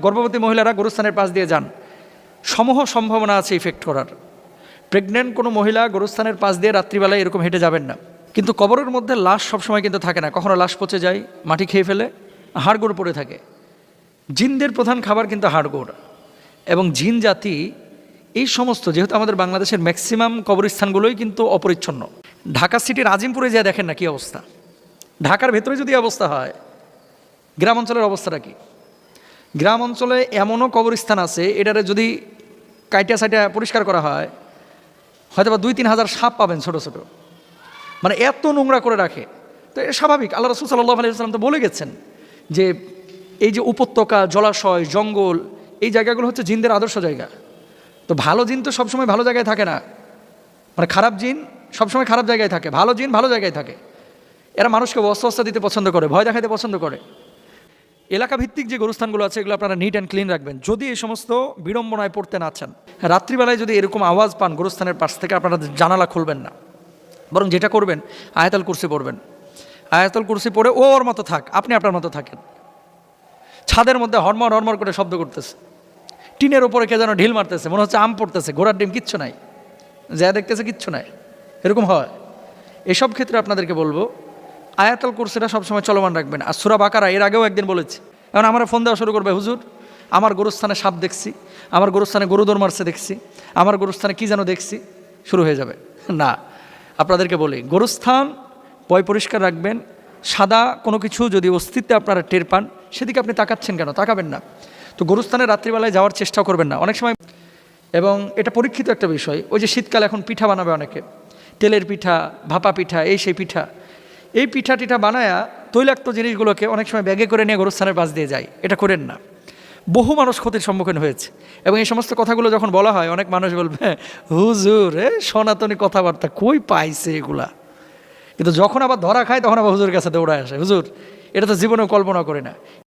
গর্ভবতী মহিলারা গোরস্থানের পাশ দিয়ে যান, সমূহ সম্ভাবনা আছে ইফেক্ট করার। প্রেগনেন্ট কোনো মহিলা গোরস্থানের পাশ দিয়ে রাত্রিবেলায় এরকম হেঁটে যাবেন না। কিন্তু কবরের মধ্যে লাশ সবসময় কিন্তু থাকে না, কখনো লাশ পচে যায়, মাটি খেয়ে ফেলে, হাড়গোড় পড়ে থাকে। জিনদের প্রধান খাবার কিন্তু হাড়গোড়, এবং জিন জাতি এই সমস্ত, যেহেতু আমাদের বাংলাদেশের ম্যাক্সিমাম কবরস্থানগুলোই কিন্তু অপরিচ্ছন্ন। ঢাকা সিটির আজিমপুরে যা দেখেন না কি অবস্থা, ঢাকার ভেতরে যদি অবস্থা হয়, গ্রাম অঞ্চলের অবস্থাটা কি? গ্রাম অঞ্চলে এমনও কবরস্থান আছে, এটারে যদি কাইটা সাইটা পরিষ্কার করা হয়, হয়তো বা 2-3 হাজার সাপ পাবেন ছোট ছোট, মানে এত নোংরা করে রাখে। তো এটা স্বাভাবিক। আল্লাহ রাসূল সাল্লাল্লাহু আলাইহি ওয়াসাল্লাম তো বলে গেছেন যে এই যে উপত্যকা, জলাশয়, জঙ্গল, এই জায়গাগুলো হচ্ছে জিনদের আদর্শ জায়গা। তো ভালো জিন তো সবসময় ভালো জায়গায় থাকে না, মানে খারাপ জিন সবসময় খারাপ জায়গায় থাকে, ভালো জিন ভালো জায়গায় থাকে। এরা মানুষকে অস্বস্থতা দিতে পছন্দ করে, ভয় দেখাতে পছন্দ করে। এলাকা ভিত্তিক যে গোরস্থানগুলো আছে এগুলো আপনারা নিট অ্যান্ড ক্লিন রাখবেন। যদি এই সমস্ত বিড়ম্বনায় পড়তে না চান, রাত্রিবেলায় যদি এরকম আওয়াজ পান গোরস্থানের পাশ থেকে, আপনারা জানালা খুলবেন না, বরং যেটা করবেন আয়াতুল কুরসি পড়বেন। আয়াতুল কুরসি পড়ে ওর মতো থাক, আপনি আপনার মতো থাকেন। ছাদের মধ্যে হরমর হরমর করে শব্দ করতেছে, টিনের ওপরে কে যেন ঢিল মারতেছে, মনে হচ্ছে আম পড়তেছে, ঘোড়ার ডিম, কিচ্ছু নাই, যা দেখতেছে কিচ্ছু নাই, এরকম হয়। এসব ক্ষেত্রে আপনাদেরকে বলবো আয়াতুল কুরসিটা সবসময় চলমান রাখবেন। আর সূরা বাকারা এর আগেও একদিন বলেছি। এখন আমার ফোন দেওয়া শুরু করবে, হুজুর আমার গোরস্থানে সাপ দেখছি, আমার গোরস্থানে গরু দৌড় মারছে দেখছি, আমার গোরস্থানে কী যেন দেখছি, শুরু হয়ে যাবে। না, আপনাদেরকে বলি গোরস্থান পয় পরিষ্কার রাখবেন। সাদা কোনো কিছু যদি অস্তিত্বে আপনারা টের পান, সেদিকে আপনি তাকাচ্ছেন কেন? তাকাবেন না। তো গোরস্থানে রাত্রিবেলায় যাওয়ার চেষ্টাও করবেন না অনেক সময়। এবং এটা পরীক্ষিত একটা বিষয়, ওই যে শীতকালে এখন পিঠা বানাবে অনেকে, তেলের পিঠা, ভাপা পিঠা, এই সেই পিঠা, এই পিঠা টিঠা বানায়া তৈলাক্ত জিনিসগুলোকে অনেক সময় ব্যাগে করে নিয়ে গোরস্থানের পাশ দিয়ে যায়। এটা করেন না, বহু মানুষ ক্ষতির সম্মুখীন হয়েছে। এবং এই সমস্ত কথাগুলো যখন বলা হয়, অনেক মানুষ বলবে হুজুর সনাতনী কথাবার্তা কই পাইছে এগুলা। কিন্তু যখন আবার ধরা খায় তখন আবার হুজুরের কাছে দৌড়ায় আসে, হুজুর এটা তো জীবনেও কল্পনা করে না।